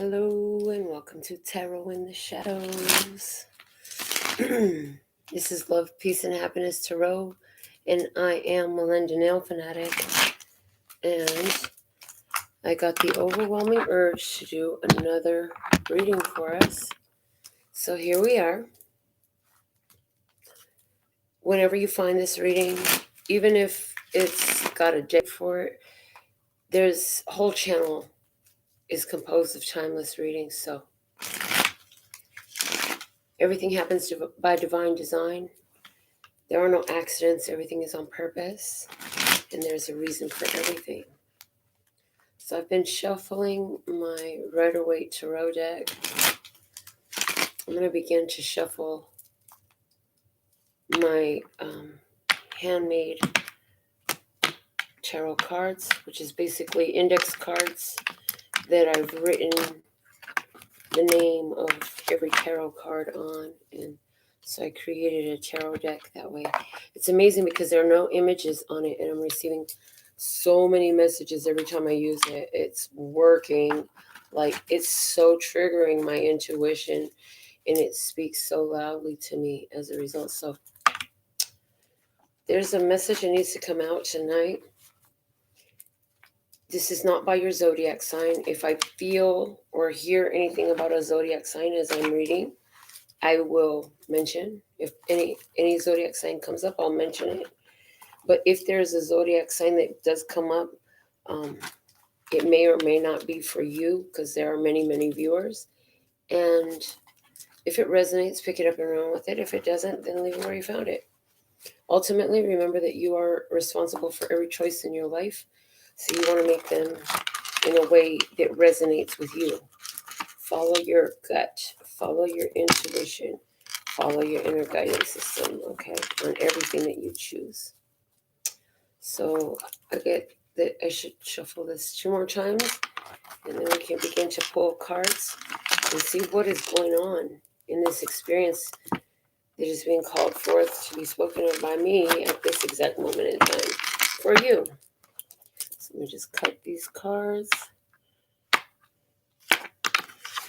Hello and welcome to Tarot in the Shadows. This is Love, Peace, and Happiness Tarot, and I am Melinda NailFanatic, and I got the overwhelming urge to do another reading for us. So here we are. Whenever you find this reading, even if it's got a date for it, there's a whole channel is composed of timeless readings, so everything happens by divine design. There are no accidents. Everything is on purpose, and there's a reason for everything. So I've been shuffling my Rider-Waite Tarot deck. I'm going to begin to shuffle my handmade tarot cards, which is basically index cards that I've written the name of every tarot card on, and so I created a tarot deck that way. It's amazing because there are no images on it, and I'm receiving so many messages every time I use it. It's working. Like, it's so triggering my intuition, and it speaks so loudly to me as a result. So there's a message that needs to come out tonight. This is not by your zodiac sign. If I feel or hear anything about a zodiac sign as I'm reading, I will mention. If any zodiac sign comes up, I'll mention it. But if there's a zodiac sign that does come up, it may or may not be for you, because there are many, many viewers. And if it resonates, pick it up and run with it. If it doesn't, then leave it where you found it. Ultimately, remember that you are responsible for every choice in your life. So you want to make them in a way that resonates with you. Follow your gut. Follow your intuition. Follow your inner guidance system, okay, on everything that you choose. So I get that I should shuffle this 2 more times, and then we can begin to pull cards and see what is going on in this experience that is being called forth to be spoken of by me at this exact moment in time for you. So let me just cut these cards,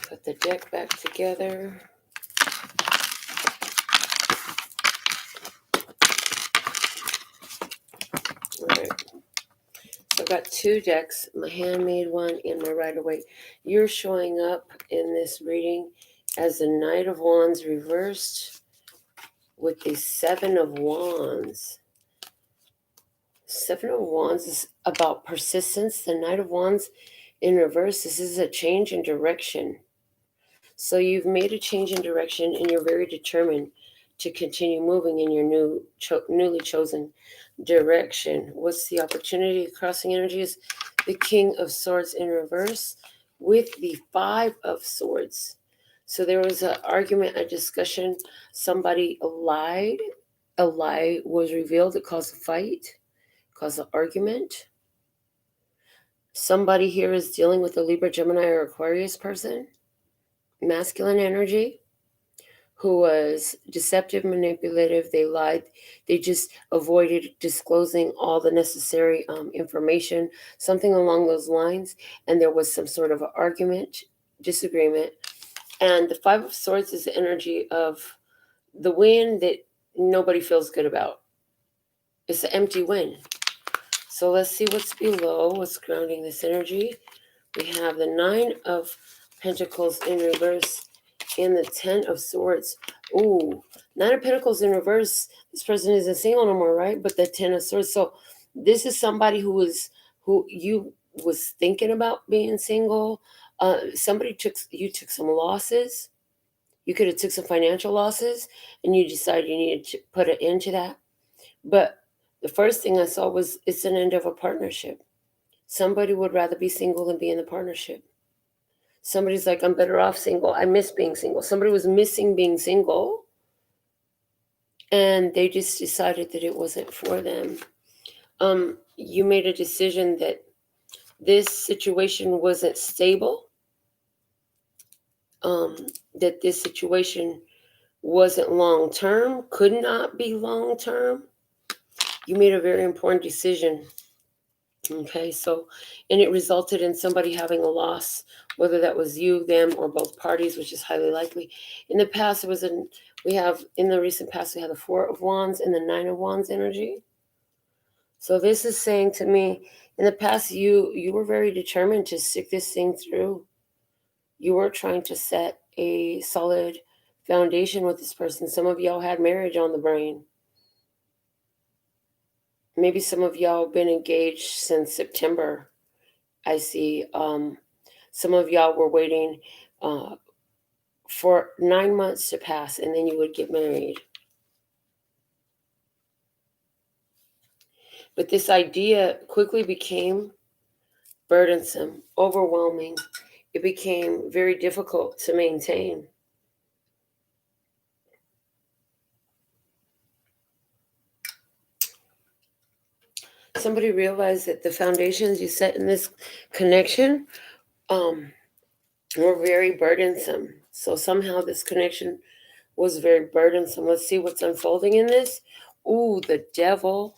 put the deck back together. All right. So I've got 2 decks, my handmade one and my Rider-Waite. You're showing up in this reading as the Knight of Wands reversed with the 7 of Wands. 7 of Wands is about persistence. The Knight of Wands in reverse, this is a change in direction. So you've made a change in direction, and you're very determined to continue moving in your newly chosen direction. What's the opportunity? Crossing energies, the King of Swords in reverse with the 5 of Swords. So there was an argument, a discussion. Somebody lied. A lie was revealed that caused a fight, caused an argument. Somebody here is dealing with a Libra, Gemini, or Aquarius person, masculine energy, who was deceptive, manipulative. They lied. They just avoided disclosing all the necessary information, something along those lines. And there was some sort of an argument, disagreement. And the 5 of Swords is the energy of the win that nobody feels good about. It's an empty win. So let's see what's below, what's grounding this energy. We have the 9 of Pentacles in reverse and the 10 of Swords. Ooh, 9 of Pentacles in reverse. This person isn't single no more, right? But the 10 of Swords. So this is somebody who you was thinking about being single. You took some losses. You could have took some financial losses, and you decided you needed to put an end to that. But the first thing I saw was it's an end of a partnership. Somebody would rather be single than be in a partnership. Somebody's like, I'm better off single. I miss being single. Somebody was missing being single, and they just decided that it wasn't for them. You made a decision that this situation wasn't stable, that this situation wasn't long-term, could not be long-term. You made a very important decision Okay, so, and it resulted in somebody having a loss, whether that was you, them, or both parties, which is highly likely. In the past, in the recent past, we had the Four of Wands and the Nine of Wands energy. So this is saying to me, in the past, you were very determined to stick this thing through. You were trying to set a solid foundation with this person. Some of y'all had marriage on the brain. Maybe some of y'all been engaged since September. I see some of y'all were waiting for 9 months to pass and then you would get married. But this idea quickly became burdensome, overwhelming. It became very difficult to maintain. Somebody realized that the foundations you set in this connection were very burdensome. So somehow this connection was very burdensome. Let's see what's unfolding in this. Ooh, the Devil.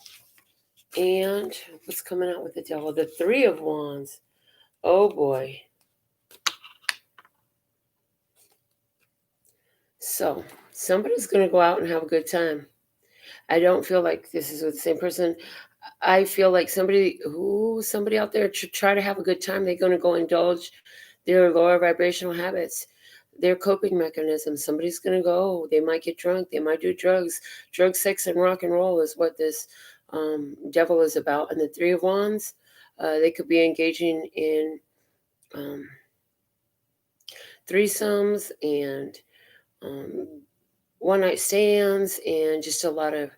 And what's coming out with the Devil? The Three of Wands. Oh boy. So somebody's going to go out and have a good time. I don't feel like this is with the same person. I feel like somebody out there to try to have a good time, they're going to go indulge their lower vibrational habits, their coping mechanisms. Somebody's going to go. They might get drunk. They might do drugs. Drugs, sex, and rock and roll is what this Devil is about. And the Three of Wands, they could be engaging in threesomes and one night stands and just a lot of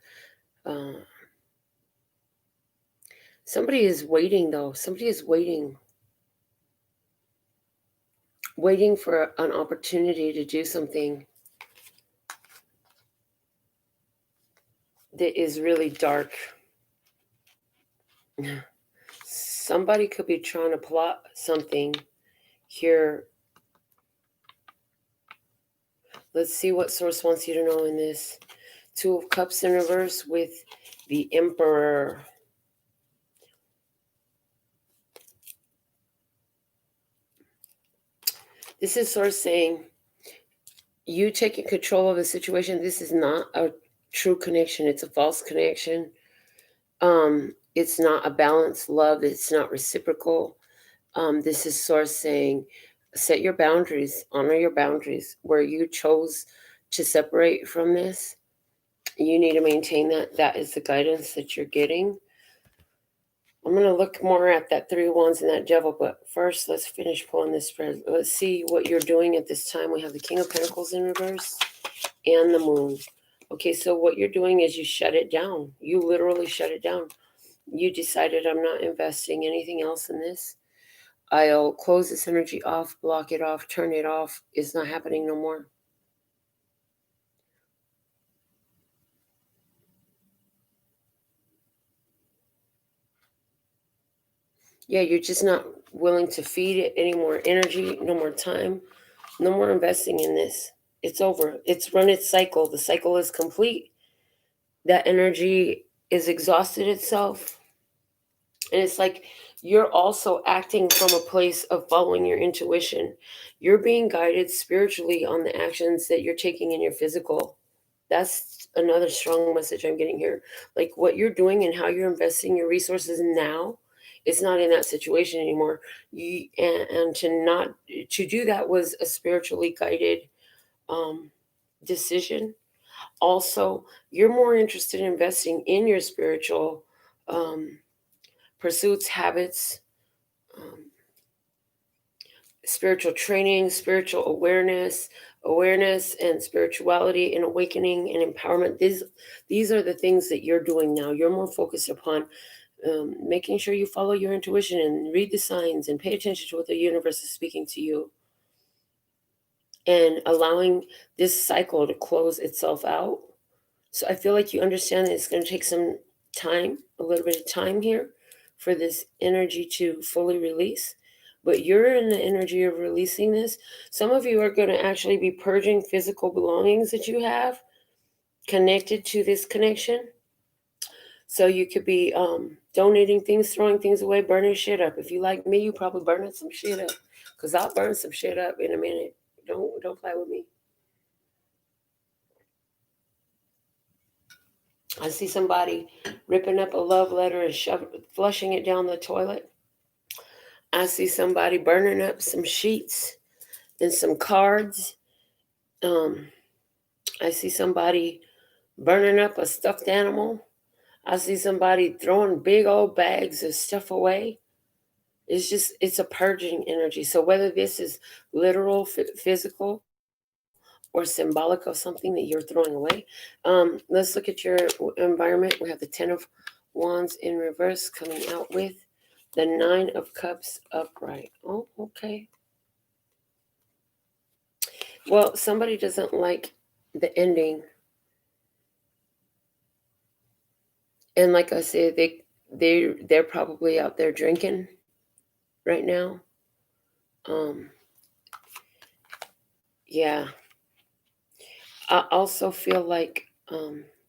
somebody is waiting though. Somebody is waiting for an opportunity to do something that is really dark. Somebody could be trying to plot something here. Let's see what source wants you to know in this. Two of Cups in reverse with the Emperor. This is source saying you taking control of the situation. This is not a true connection. It's a false connection. It's not a balanced love. It's not reciprocal. This is source saying set your boundaries, honor your boundaries. Where you chose to separate from this, you need to maintain that. That is the guidance that you're getting. I'm going to look more at that Three of Wands and that Devil, but first let's finish pulling this spread. Let's see what you're doing at this time. We have the King of Pentacles in reverse and the Moon. Okay, so what you're doing is you shut it down. You literally shut it down. You decided, I'm not investing anything else in this. I'll close this energy off, block it off, turn it off. It's not happening no more. Yeah, you're just not willing to feed it any more energy, no more time, no more investing in this. It's over. It's run its cycle. The cycle is complete. That energy is exhausted itself. And it's like you're also acting from a place of following your intuition. You're being guided spiritually on the actions that you're taking in your physical. That's another strong message I'm getting here. Like what you're doing and how you're investing your resources now, it's not in that situation anymore. And to do that was a spiritually guided decision. Also, you're more interested in investing in your spiritual pursuits, habits, um, spiritual training, spiritual awareness and spirituality and awakening and empowerment. These are the things that you're doing now. You're more focused upon making sure you follow your intuition and read the signs and pay attention to what the universe is speaking to you, and allowing this cycle to close itself out. So I feel like you understand that it's going to take some time, a little bit of time here for this energy to fully release. But you're in the energy of releasing this. Some of you are going to actually be purging physical belongings that you have connected to this connection. So you could be donating things, throwing things away, burning shit up. If you like me, you probably burning some shit up, because I'll burn some shit up in a minute. Don't play with me. I see somebody ripping up a love letter and flushing it down the toilet. I see somebody burning up some sheets and some cards. I see somebody burning up a stuffed animal. I see somebody throwing big old bags of stuff away. It's a purging energy. So whether this is literal, physical, or symbolic of something that you're throwing away, let's look at your environment. We have the 10 of Wands in reverse coming out with the 9 of Cups upright. Oh, okay. Well, somebody doesn't like the ending. And like I said, they're probably out there drinking right now. Yeah. I also feel like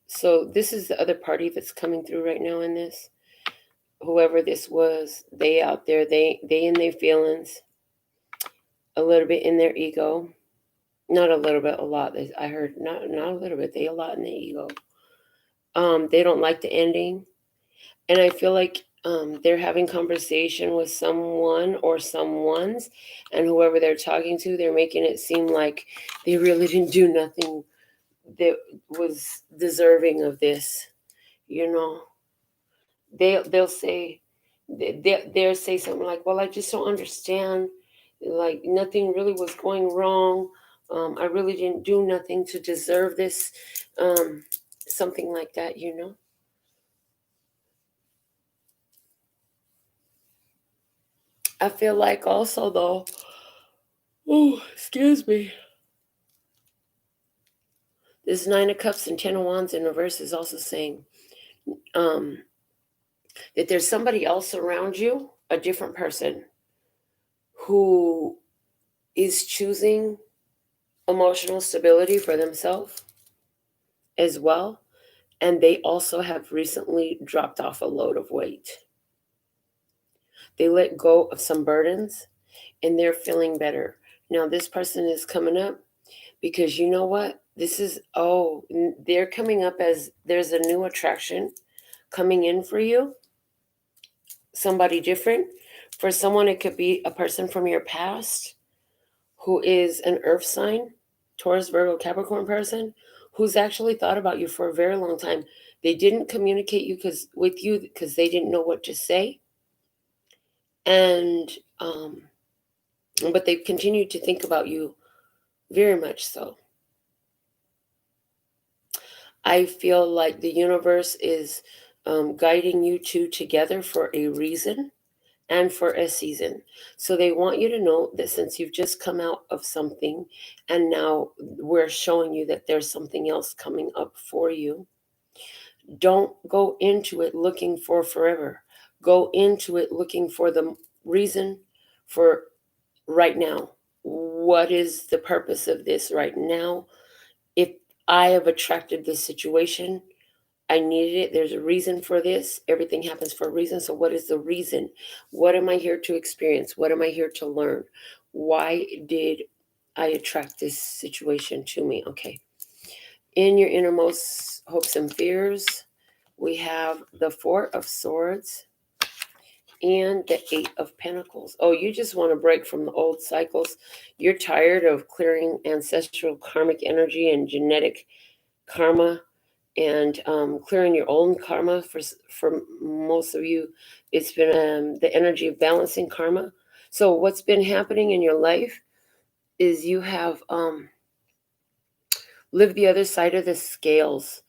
so this is the other party that's coming through right now in this. Whoever this was, they out there, they in their feelings, a little bit in their ego. Not a little bit, a lot. I heard not a little bit, they a lot in their ego. They don't like the ending. And I feel like they're having conversation with someone or someone's, and whoever they're talking to, they're making it seem like they really didn't do nothing that was deserving of this. You know, they'll say they'll say something like, "Well, I just don't understand. Like nothing really was going wrong. I really didn't do nothing to deserve this." Something like that. You know. I feel like also though. Oh, excuse me. This 9 of Cups and 10 of Wands in reverse is also saying um, that there's somebody else around you, a different person, who is choosing emotional stability for themselves as well. And they also have recently dropped off a load of weight. They let go of some burdens and they're feeling better. Now, this person is coming up because you know what? They're coming up as there's a new attraction coming in for you, somebody different. For someone, it could be a person from your past who is an earth sign, Taurus, Virgo, Capricorn person, who's actually thought about you for a very long time. They didn't communicate with you because they didn't know what to say. And but they've continued to think about you very much so. I feel like the universe is guiding you two together for a reason and for a season. So they want you to know that since you've just come out of something and now we're showing you that there's something else coming up for you, don't go into it looking for forever. Go into it looking for the reason for right now. What is the purpose of this right now? If I have attracted this situation, I needed it. There's a reason for this. Everything happens for a reason. So, what is the reason? What am I here to experience? What am I here to learn? Why did I attract this situation to me? Okay. In your innermost hopes and fears, we have the 4 of Swords and the 8 of Pentacles. Oh, you just want to break from the old cycles. You're tired of clearing ancestral karmic energy and genetic karma and clearing your own karma. For most of you, it's been the energy of balancing karma. So what's been happening in your life is you have lived the other side of the scales,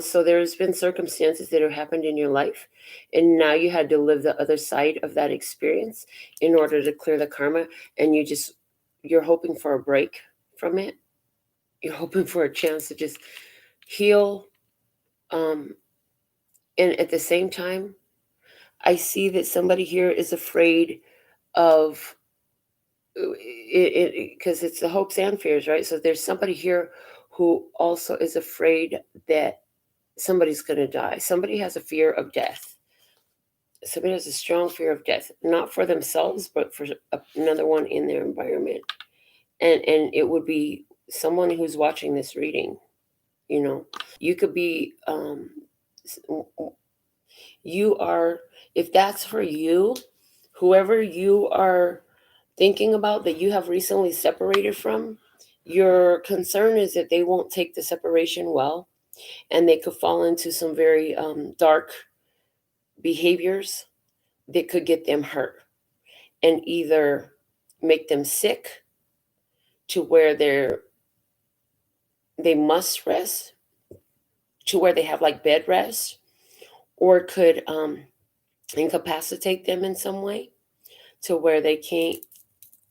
so there's been circumstances that have happened in your life, and now you had to live the other side of that experience in order to clear the karma. And you're hoping for a break from it. You're hoping for a chance to just heal. And at the same time, I see that somebody here is afraid of it because it's the hopes and fears, right? So there's somebody here who also is afraid that somebody's going to die. Somebody has a fear of death. Somebody has a strong fear of death, not for themselves, but for another one in their environment. And it would be someone who's watching this reading. You know, you could be, you are, if that's for you, whoever you are thinking about that you have recently separated from, your concern is that they won't take the separation well, and they could fall into some very dark behaviors that could get them hurt and either make them sick to where they must rest, to where they have like bed rest, or could incapacitate them in some way to where they can't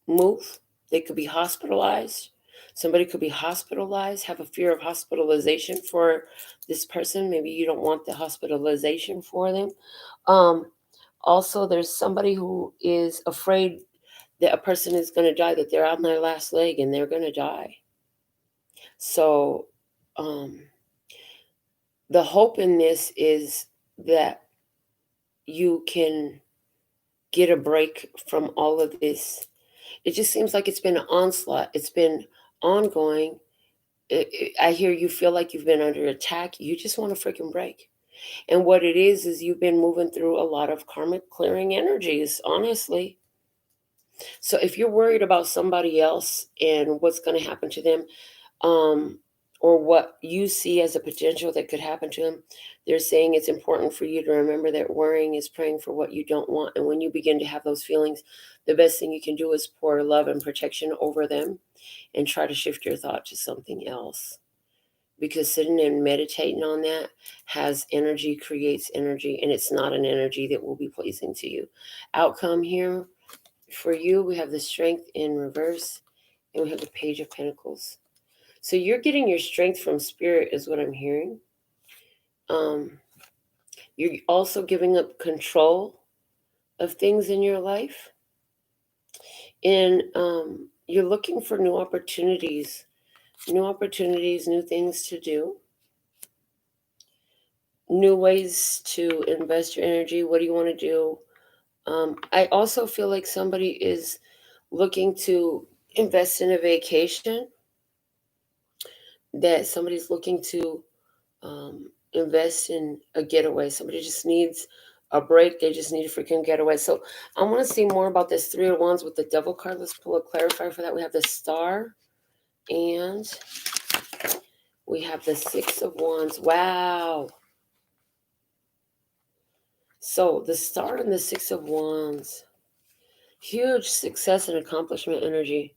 move. They could be hospitalized. Somebody could be hospitalized, have a fear of hospitalization for this person. Maybe you don't want the hospitalization for them. Also, there's somebody who is afraid that a person is going to die, that they're on their last leg and they're going to die. So the hope in this is that you can get a break from all of this. It just seems like it's been an onslaught. It's been ongoing. I hear you feel like you've been under attack. You just want a freaking break. And what it is you've been moving through a lot of karmic clearing energies, honestly. So if you're worried about somebody else and what's going to happen to them, or what you see as a potential that could happen to them, they're saying it's important for you to remember that worrying is praying for what you don't want. And when you begin to have those feelings, the best thing you can do is pour love and protection over them and try to shift your thought to something else. Because sitting and meditating on that has energy, creates energy, and it's not an energy that will be pleasing to you. Outcome here for you, we have the Strength in reverse, and we have the Page of Pentacles. So you're getting your strength from spirit is what I'm hearing. You're also giving up control of things in your life. And you're looking for new opportunities, new things to do, new ways to invest your energy. What do you want to do? I also feel like somebody is looking to invest in a vacation, that somebody's looking to invest in a getaway. Somebody just needs a break. They just need a freaking getaway. So I want to see more about this Three of Wands with the Devil card. Let's pull a clarifier for that. We have the Star and we have the Six of Wands. Wow. So the Star and the Six of Wands. Huge success and accomplishment energy.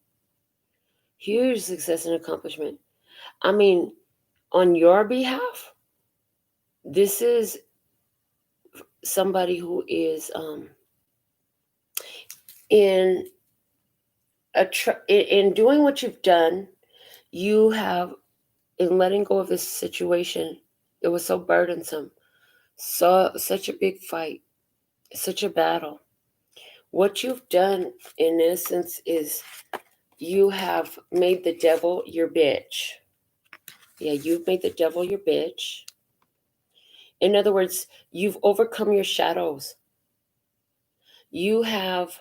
Huge success and accomplishment. I mean, on your behalf, this is somebody who is in doing what you've done. You have, in letting go of this situation, it was so burdensome, such a big fight, such a battle. What you've done in essence is you have made the devil your bitch. Yeah, you've made the devil your bitch. In other words, you've overcome your shadows. You have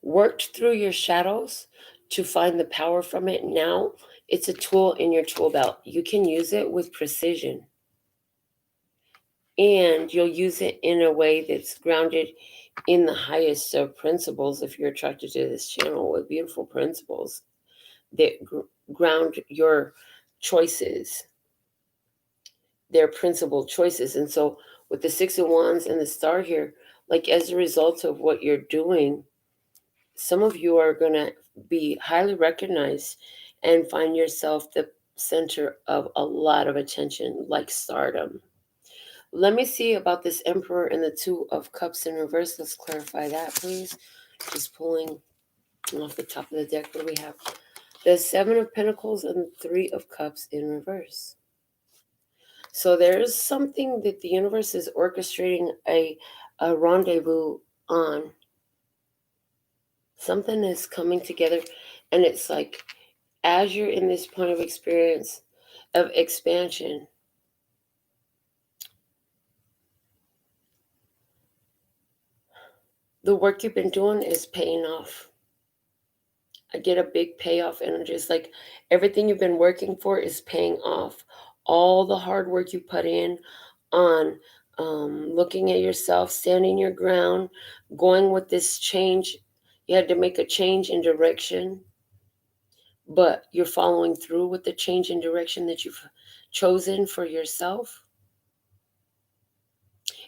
worked through your shadows to find the power from it. Now it's a tool in your tool belt. You can use it with precision. And you'll use it in a way that's grounded in the highest of principles. If you're attracted to this channel, with beautiful principles that ground your choices, their principled choices. And so with the Six of Wands and the Star here, like as a result of what you're doing, some of you are going to be highly recognized and find yourself the center of a lot of attention, like stardom. Let me see about this Emperor and the Two of Cups in reverse. Let's clarify that, please. Just pulling off the top of the deck. What do we have? The Seven of Pentacles and the Three of Cups in reverse. So there is something that the universe is orchestrating a rendezvous on. Something is coming together, and it's like as you're in this point of experience of expansion, the work you've been doing is paying off. I get a big payoff energy. It's like everything you've been working for is paying off. All the hard work you put in on looking at yourself, standing your ground, going with this change. You had to make a change in direction, but you're following through with the change in direction that you've chosen for yourself.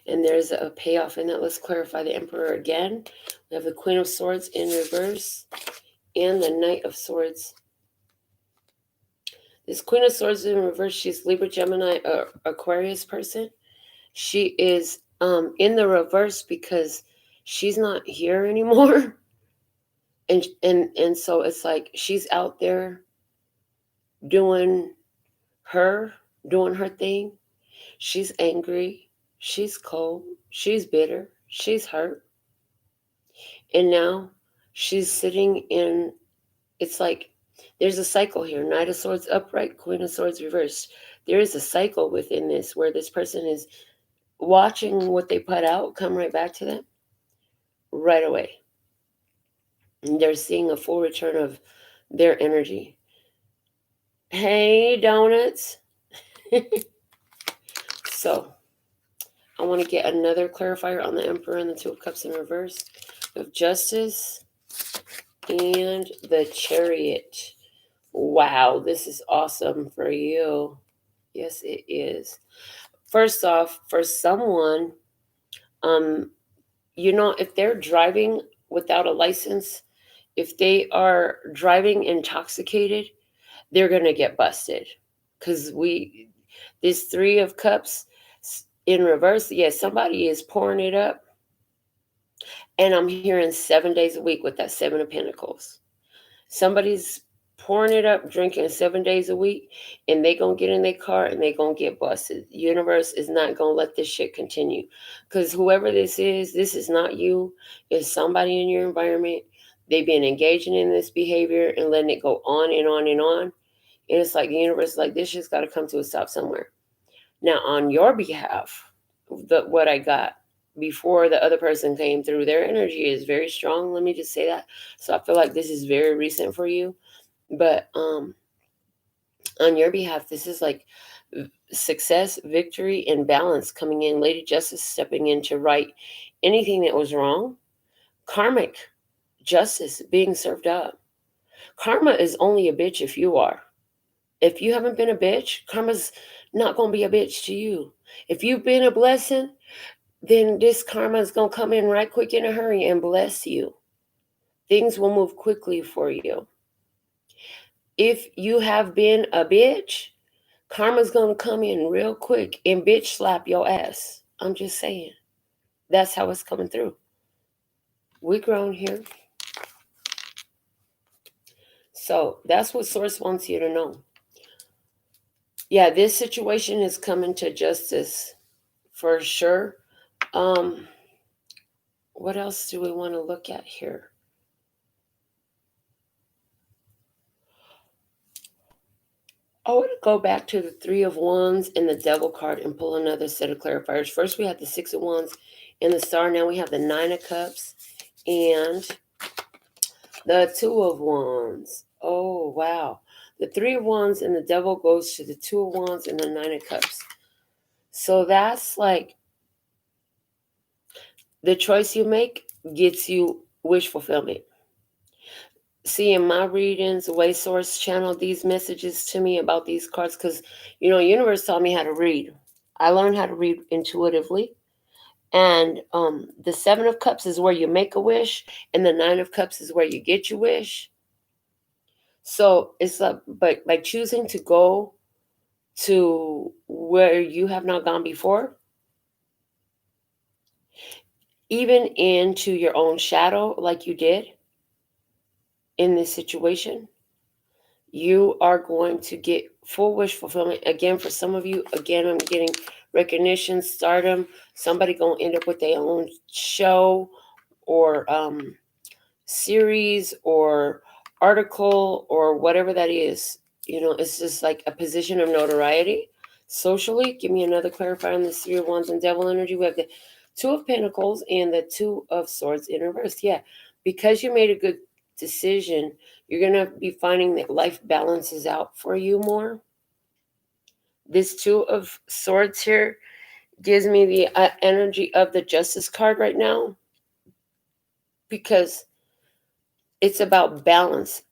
And there's a payoff in that. Let's clarify the Emperor again. We have the Queen of Swords in reverse and the Knight of Swords. This Queen of Swords in reverse, she's Libra, Gemini, Aquarius person. She is in the reverse because she's not here anymore. And so it's like she's out there doing her thing. She's angry, she's cold, she's bitter, she's hurt. And now she's sitting in, it's like there's a cycle here. Knight of Swords upright, Queen of Swords reversed. There is a cycle within this where this person is watching what they put out come right back to them right away. And they're seeing a full return of their energy. Hey, donuts. So, I want to get another clarifier on the Emperor and the Two of Cups in reverse. We have Justice and the Chariot. Wow, this is awesome for you. Yes, it is. First off, for someone, if they're driving without a license, if they are driving intoxicated, they're going to get busted. Because this Three of Cups in reverse, yes, somebody is pouring it up. And I'm hearing 7 days a week with that Seven of Pentacles. Somebody's pouring it up, drinking 7 days a week, and they going to get in their car and they going to get busted. The universe is not going to let this shit continue. Because whoever this is not you. It's somebody in your environment. They've been engaging in this behavior and letting it go on and on and on. And it's like the universe is like, this shit's got to come to a stop somewhere. Now, on your behalf, what I got before the other person came through, their energy is very strong. Let me just say that. So I feel like this is very recent for you. But on your behalf, this is like success, victory, and balance coming in. Lady Justice stepping in to right anything that was wrong. Karmic justice being served up. Karma is only a bitch if you are. If you haven't been a bitch, karma's not going to be a bitch to you. If you've been a blessing, then this karma is going to come in right quick in a hurry and bless you. Things will move quickly for you. If you have been a bitch, karma's going to come in real quick and bitch slap your ass. I'm just saying. That's how it's coming through. We grown here. So that's what Source wants you to know. Yeah, this situation is coming to justice for sure. What else do we want to look at here? I want to go back to the Three of Wands and the Devil card and pull another set of clarifiers. First, we had the Six of Wands and the Star. Now we have the Nine of Cups and the Two of Wands. Oh, wow. The Three of Wands and the Devil goes to the Two of Wands and the Nine of Cups. So that's like the choice you make gets you wish fulfillment. See, in my readings, the way Source channeled these messages to me about these cards, because, universe taught me how to read. I learned how to read intuitively. And the Seven of Cups is where you make a wish, and the Nine of Cups is where you get your wish. So it's like, but by choosing to go to where you have not gone before, even into your own shadow, like you did in this situation, you are going to get full wish fulfillment. Again, for some of you, again, I'm getting recognition, stardom. Somebody going to end up with their own show or series or article or whatever that is. It's just like a position of notoriety socially. Give me another clarifier on the Three of Wands and Devil energy. We have the Two of Pentacles and the Two of Swords in reverse. Yeah, because you made a good decision, you're going to be finding that life balances out for you more. This Two of Swords here gives me the energy of the Justice card right now, because it's about balance.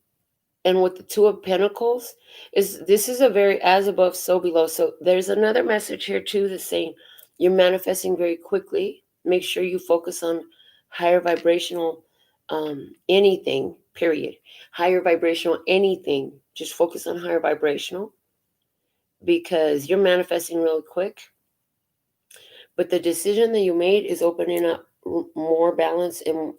And with the Two of Pentacles, this is a very as above, so below. So there's another message here too that's saying you're manifesting very quickly. Make sure you focus on higher vibrational anything, period. Higher vibrational anything. Just focus on higher vibrational, because you're manifesting really quick. But the decision that you made is opening up more balance and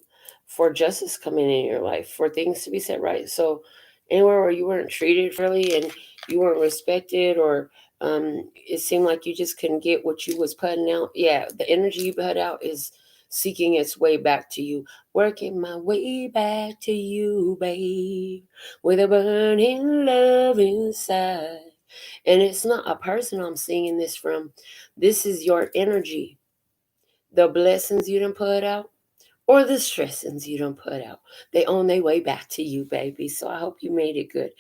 for justice coming in your life, for things to be set right. So anywhere where you weren't treated fairly and you weren't respected, or it seemed like you just couldn't get what you was putting out, yeah, the energy you put out is seeking its way back to you. Working my way back to you, babe, with a burning love inside. And it's not a person I'm singing this from. This is your energy. The blessings you done put out, or the stressings you done put out, they own their way back to you, baby. So I hope you made it good.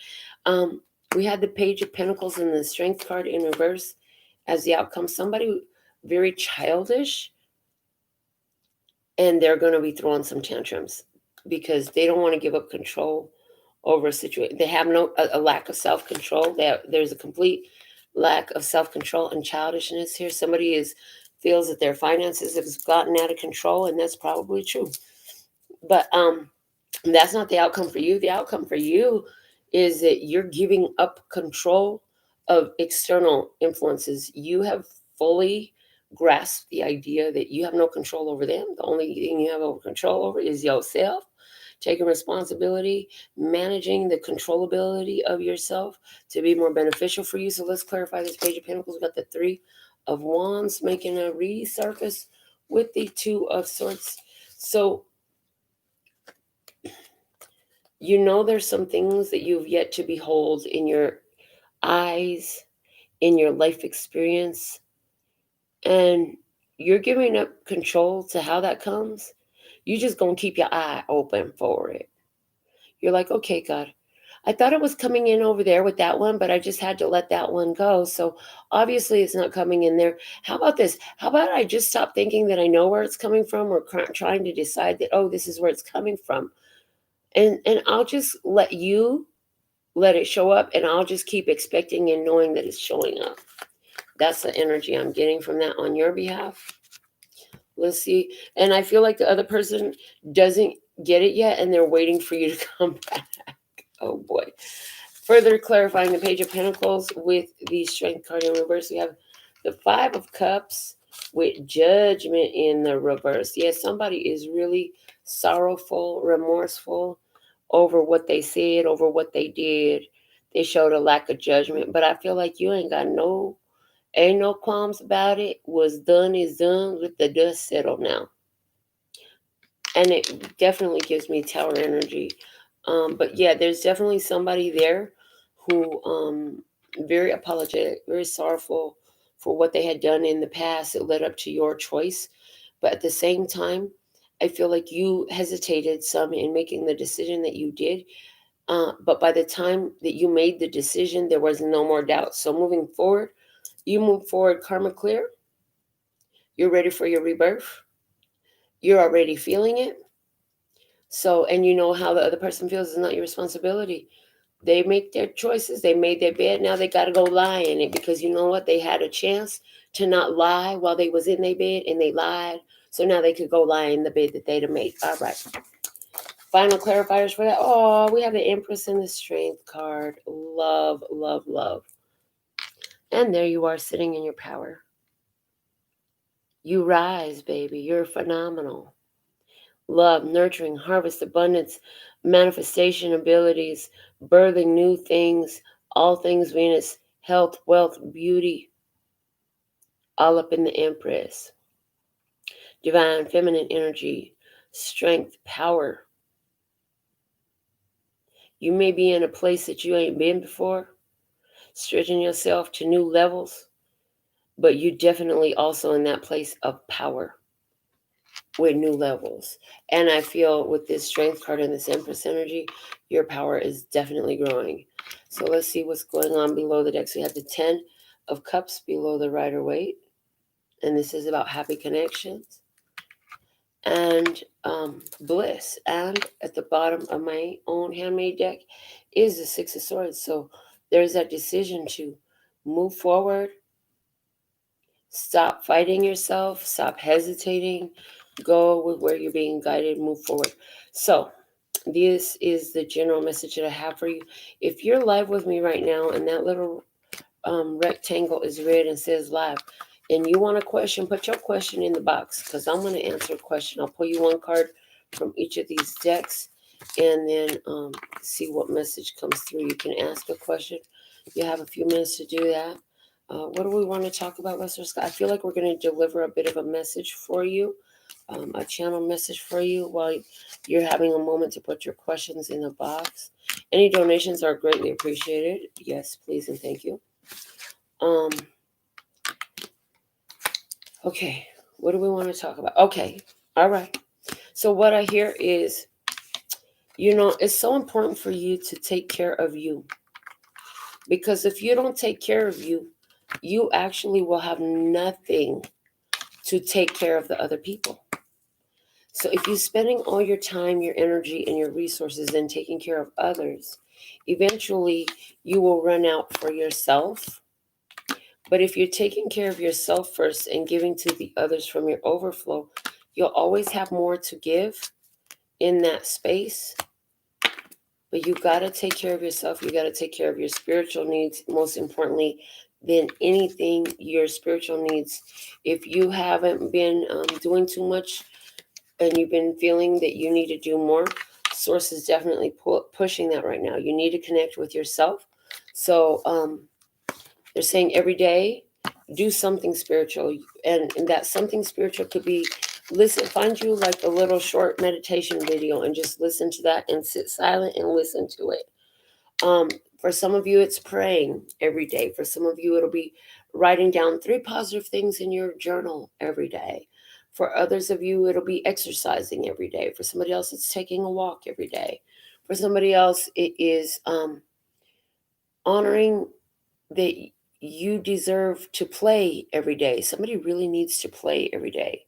We had the Page of Pentacles and the Strength card in reverse as the outcome. Somebody very childish, and they're going to be throwing some tantrums because they don't want to give up control over a situation. They have a lack of self-control. There's a complete lack of self-control and childishness here. Somebody feels that their finances have gotten out of control, and that's probably true. But that's not the outcome for you. The outcome for you is that you're giving up control of external influences. You have fully grasped the idea that you have no control over them. The only thing you have over control over is yourself. Taking responsibility, managing the controllability of yourself to be more beneficial for you. So let's clarify this Page of Pentacles. We've got the Three of Wands making a resurface with the Two of Swords. So there's some things that you've yet to behold in your eyes, in your life experience, and you're giving up control to how that comes. You just gonna keep your eye open for it. You're like, okay, God, I thought it was coming in over there with that one, but I just had to let that one go. So obviously it's not coming in there. How about this? How about I just stop thinking that I know where it's coming from, or trying to decide that, oh, this is where it's coming from. And I'll just let it show up, and I'll just keep expecting and knowing that it's showing up. That's the energy I'm getting from that on your behalf. Let's see. And I feel like the other person doesn't get it yet, and they're waiting for you to come back. Oh boy. Further clarifying the Page of Pentacles with the Strength card in reverse, we have the Five of Cups with Judgment in the reverse. Yes, somebody is really sorrowful, remorseful over what they said, over what they did. They showed a lack of judgment, but I feel like you ain't no qualms about it. What's done is done. Let the dust settle now. And it definitely gives me Tower energy. But yeah, there's definitely somebody there who very apologetic, very sorrowful for what they had done in the past that led up to your choice. But at the same time, I feel like you hesitated some in making the decision that you did. But by the time that you made the decision, there was no more doubt. So moving forward, you move forward karma clear. You're ready for your rebirth. You're already feeling it. So, and you know how the other person feels is not your responsibility. They make their choices. They made their bed. Now they got to go lie in it, because you know what? They had a chance to not lie while they was in their bed, and they lied. So now they could go lie in the bed that they'd have made. All right. Final clarifiers for that. Oh, we have the Empress and the Strength card. Love, love, love. And there you are, sitting in your power. You rise, baby. You're phenomenal. Love, nurturing, harvest, abundance, manifestation abilities, birthing new things, all things Venus, health, wealth, beauty, all up in the Empress. Divine feminine energy, strength, power. You may be in a place that you ain't been before, stretching yourself to new levels, but you definitely also in that place of power with new levels. And I feel with this strength card and this Empress energy, your power is definitely growing. So let's see what's going on below the deck. So we have the 10 of Cups below the Rider-Waite. And this is about happy connections and bliss. And at the bottom of my own handmade deck is the Six of Swords. So there's that decision to move forward, stop fighting yourself, stop hesitating, go with where you're being guided, move forward. So this is the general message that I have for you. If you're live with me right now and that little rectangle is red and says live, and you want a question, put your question in the box, because I'm going to answer a question. I'll pull you one card from each of these decks and then see what message comes through. You can ask a question. You have a few minutes to do that. What do we want to talk about, Mr. Scott? I feel like we're going to deliver a bit of a message for you, a channel message for you while you're having a moment to put your questions in the box. Any donations are greatly appreciated. Yes, please and thank you. Okay, what do we want to talk about? Okay, all right. So what I hear is, it's so important for you to take care of you. Because if you don't take care of you, you actually will have nothing to take care of the other people. So if you're spending all your time, your energy, and your resources in taking care of others, eventually you will run out for yourself. But if you're taking care of yourself first and giving to the others from your overflow, you'll always have more to give in that space. But you got to take care of yourself. You got to take care of your spiritual needs, most importantly than anything, your spiritual needs. If you haven't been doing too much and you've been feeling that you need to do more, Source is definitely pushing that right now. You need to connect with yourself. So they're saying every day, do something spiritual. And that something spiritual could be, find you like a little short meditation video and just listen to that and sit silent and listen to it. For some of you, it's praying every day. For some of you, it'll be writing down 3 positive things in your journal every day. For others of you, it'll be exercising every day. For somebody else, it's taking a walk every day. For somebody else, it is honoring that you deserve to play every day. Somebody really needs to play every day.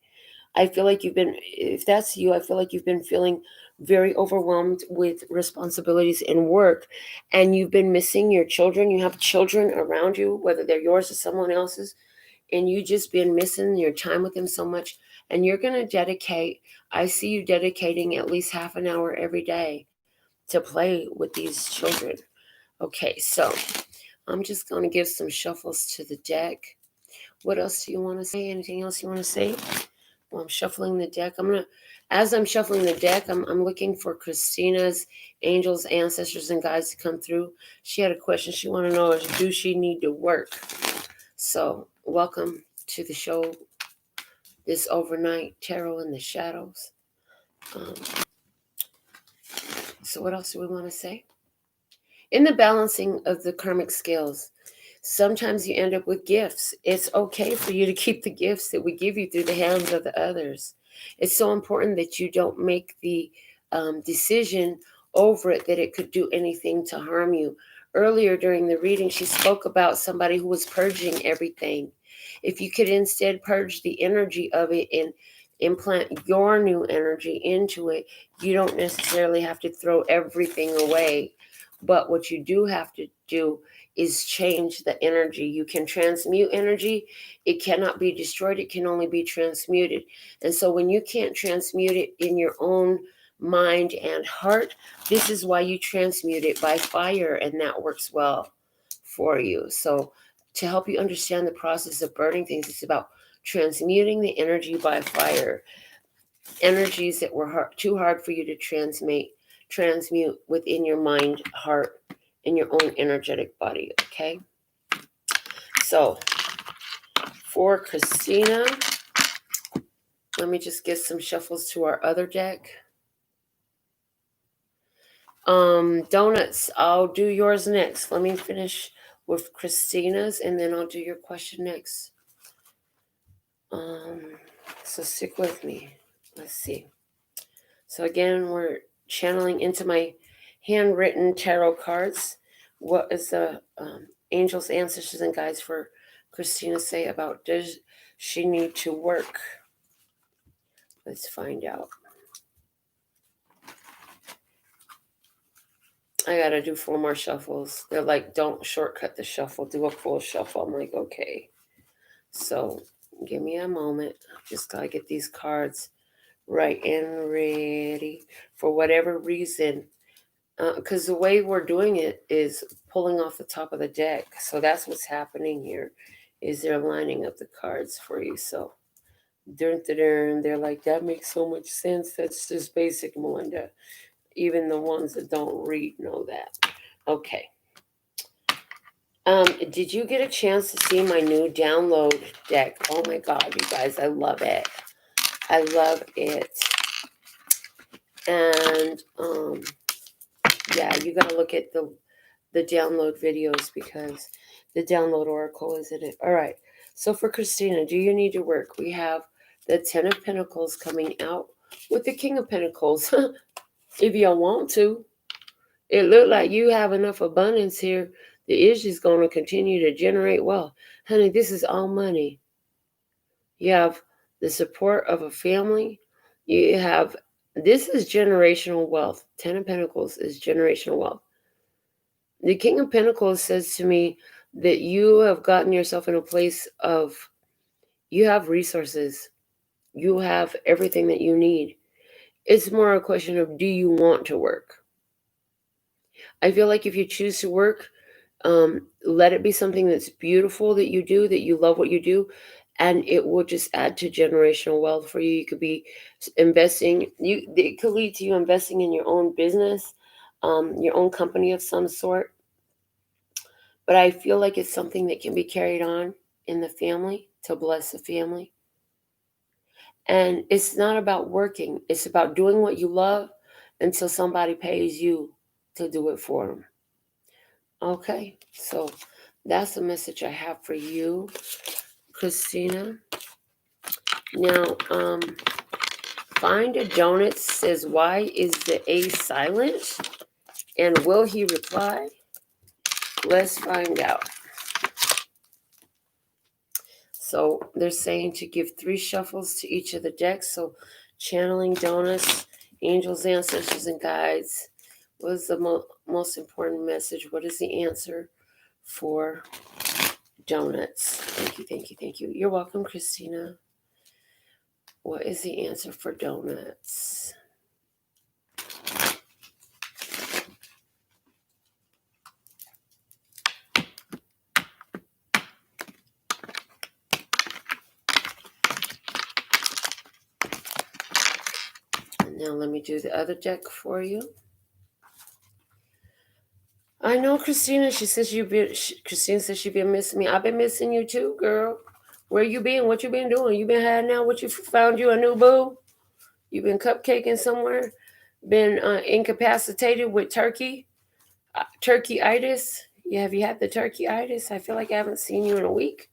I feel like if that's you, I feel like you've been feeling very overwhelmed with responsibilities and work, and you've been missing your children. You have children around you, whether they're yours or someone else's, and you just been missing your time with them so much. And you're going to I see you dedicating at least half an hour every day to play with these children. Okay, so I'm just going to give some shuffles to the deck. What else do you want to say? Anything else you want to say? Well, I'm shuffling the deck. As I'm shuffling the deck, I'm looking for Christina's angels, ancestors, and guides to come through. She had a question. She wanted to know, do she need to work? So welcome to the show, this overnight tarot in the shadows. So what else do we want to say? In the balancing of the karmic scales, sometimes you end up with gifts. It's okay for you to keep the gifts that we give you through the hands of the others. It's so important that you don't make the decision over it that it could do anything to harm you. Earlier during the reading, she spoke about somebody who was purging everything. If you could instead purge the energy of it and implant your new energy into it, you don't necessarily have to throw everything away. But what you do have to do is change the energy. You can transmute energy. It cannot be destroyed. It can only be transmuted. And so when you can't transmute it in your own mind and heart, this is why you transmute it by fire, and that works well for you. So to help you understand the process of burning things, it's about transmuting the energy by fire. Energies that were too hard for you to transmute within your mind, heart, and your own energetic body. Okay, so for Christina, let me just get some shuffles to our other deck. Donuts, I'll do yours next. Let me finish with Christina's, and then I'll do your question next. So stick with me. Let's see. So again, we're channeling into my handwritten tarot cards. What is the angels, ancestors, and guides for Christina say about does she need to work? Let's find out. I gotta do 4 more shuffles. They're like, don't shortcut the shuffle, do a full shuffle. I'm like, okay. So give me a moment. Just gotta get these cards right and ready for whatever reason. Because the way we're doing it is pulling off the top of the deck. So that's what's happening here, is they're lining up the cards for you. So they're like, that makes so much sense. That's just basic, Melinda. Even the ones that don't read know that. Okay. Did you get a chance to see my new download deck? Oh my God, you guys, I love it. I love it. And yeah, you gotta look at the download videos because the download oracle is in it. All right. So for Christina, do you need to work? We have the 10 of Pentacles coming out with the King of Pentacles. If you want to. It looked like you have enough abundance here. The issue's going to continue to generate wealth. Honey, this is all money. You have the support of a family. You have, this is generational wealth. 10 of Pentacles is generational wealth. The King of Pentacles says to me that you have gotten yourself in a place of, you have resources. You have everything that you need. It's more a question of, do you want to work? I feel like if you choose to work, let it be something that's beautiful that you do, that you love what you do, and it will just add to generational wealth for you. You could be investing. It could lead to you investing in your own business, your own company of some sort. But I feel like it's something that can be carried on in the family to bless the family. And it's not about working. It's about doing what you love until somebody pays you to do it for them. Okay, so that's the message I have for you, Christina. Now, Find a Donut says, why is the A silent? And will he reply? Let's find out. So they're saying to give 3 shuffles to each of the decks. So channeling Donuts, angels, ancestors, and guides. What is the most important message? What is the answer for Donuts? Thank you, thank you, thank you. You're welcome, Christina. What is the answer for Donuts? And now let me do the other deck for you. I know Christina. Christina says she's been missing me. I've been missing you too, girl. Where you been? What you been doing? You been hiding out? What you found you a new boo? You been cupcaking somewhere? Been incapacitated with turkey-itis? Yeah, have you had the turkey-itis? I feel like I haven't seen you in a week.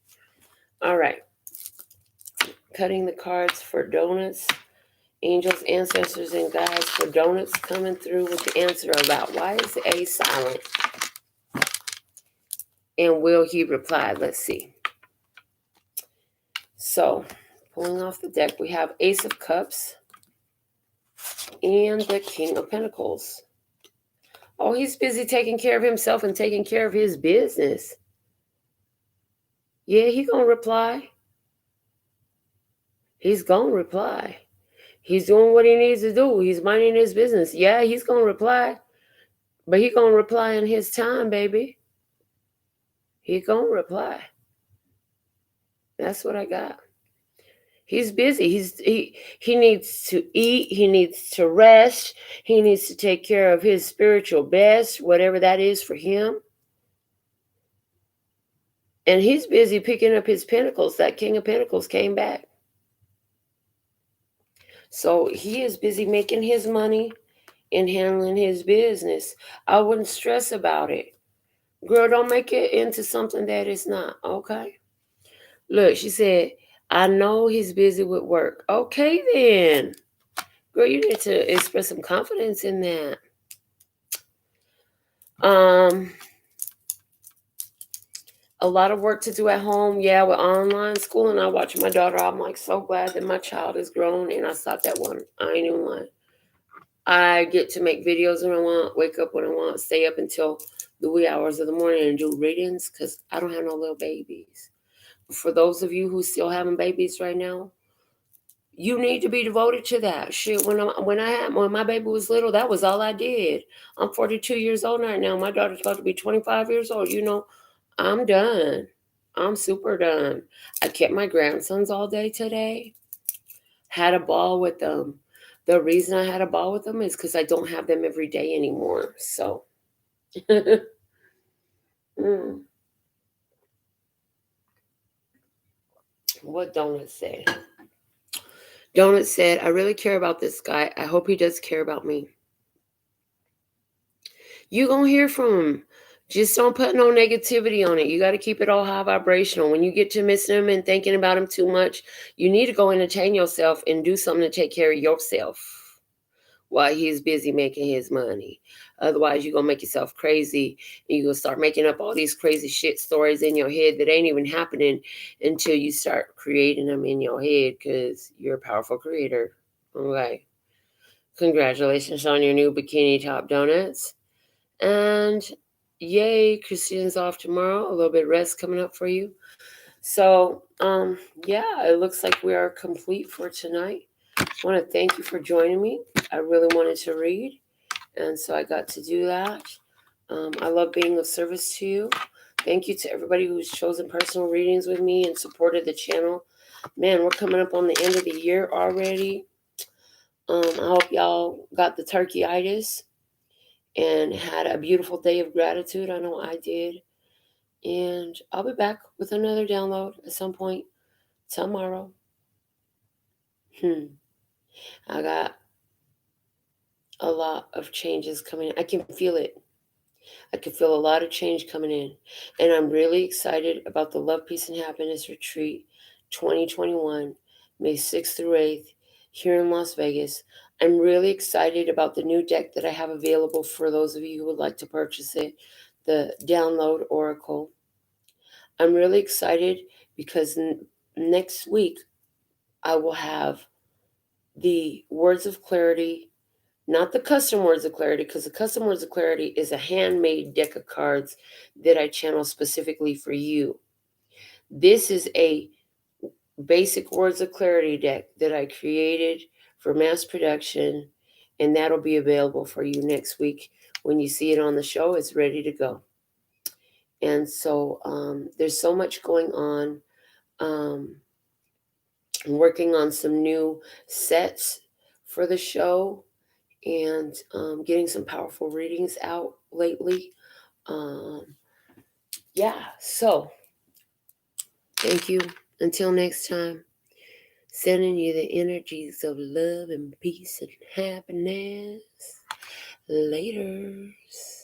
All right. Cutting the cards for Donuts. Angels, ancestors, and guides for Donuts coming through with the answer about why is the A silent? And will he reply? Let's see. So, pulling off the deck, we have Ace of Cups and the King of Pentacles. Oh, he's busy taking care of himself and taking care of his business. Yeah, he's going to reply. He's going to reply. He's doing what he needs to do. He's minding his business. Yeah, he's going to reply. But he's going to reply in his time, baby. He's going to reply. That's what I got. He's busy. He needs to eat. He needs to rest. He needs to take care of his spiritual best, whatever that is for him. And he's busy picking up his pentacles. That King of Pentacles came back. So he is busy making his money in handling his business. I wouldn't stress about it. Girl, don't make it into something that it's not, okay? Look, she said, I know he's busy with work. Okay, then. Girl, you need to express some confidence in that. A lot of work to do at home. Yeah, with online school, and I watch my daughter. I'm like so glad that my child is grown, and I stopped that one. I ain't even lying. I get to make videos when I want, wake up when I want, stay up until the wee hours of the morning and do readings because I don't have no little babies. For those of you who still having babies right now, you need to be devoted to that shit. When my baby was little, that was all I did. I'm 42 years old right now. My daughter's about to be 25 years old. I'm done. I'm super done. I kept my grandsons all day today. Had a ball with them. The reason I had a ball with them is because I don't have them every day anymore. So, mm. What Donut said? Donut said, I really care about this guy. I hope he does care about me. You gonna hear from him. Just don't put no negativity on it. You got to keep it all high vibrational. When you get to missing him and thinking about him too much, you need to go entertain yourself and do something to take care of yourself while he's busy making his money. Otherwise, you're going to make yourself crazy and you're going to start making up all these crazy shit stories in your head that ain't even happening until you start creating them in your head because you're a powerful creator. Okay. Congratulations on your new bikini top donuts. And yay, Christine's off tomorrow. A little bit of rest coming up for you. So, yeah, it looks like we are complete for tonight. I want to thank you for joining me. I really wanted to read, and so I got to do that. I love being of service to you. Thank you to everybody who's chosen personal readings with me and supported the channel. Man, we're coming up on the end of the year already. I hope y'all got the turkey-itis and had a beautiful day of gratitude. I know I did. And I'll be back with another download at some point tomorrow. I got a lot of changes coming in. I can feel it. I can feel a lot of change coming in. And I'm really excited about the Love, Peace, and Happiness Retreat 2021, May 6th through 8th, here in Las Vegas. I'm really excited about the new deck that I have available for those of you who would like to purchase it, the Download Oracle. I'm really excited because next week I will have the Words of Clarity, not the custom Words of Clarity, because the custom Words of Clarity is a handmade deck of cards that I channel specifically for you. This is a basic Words of Clarity deck that I created for mass production, and that'll be available for you next week. When you see it on the show, it's ready to go. And so there's so much going on. I'm working on some new sets for the show and getting some powerful readings out lately. Yeah, so thank you. Until next time, sending you the energies of love and peace and happiness. Laters.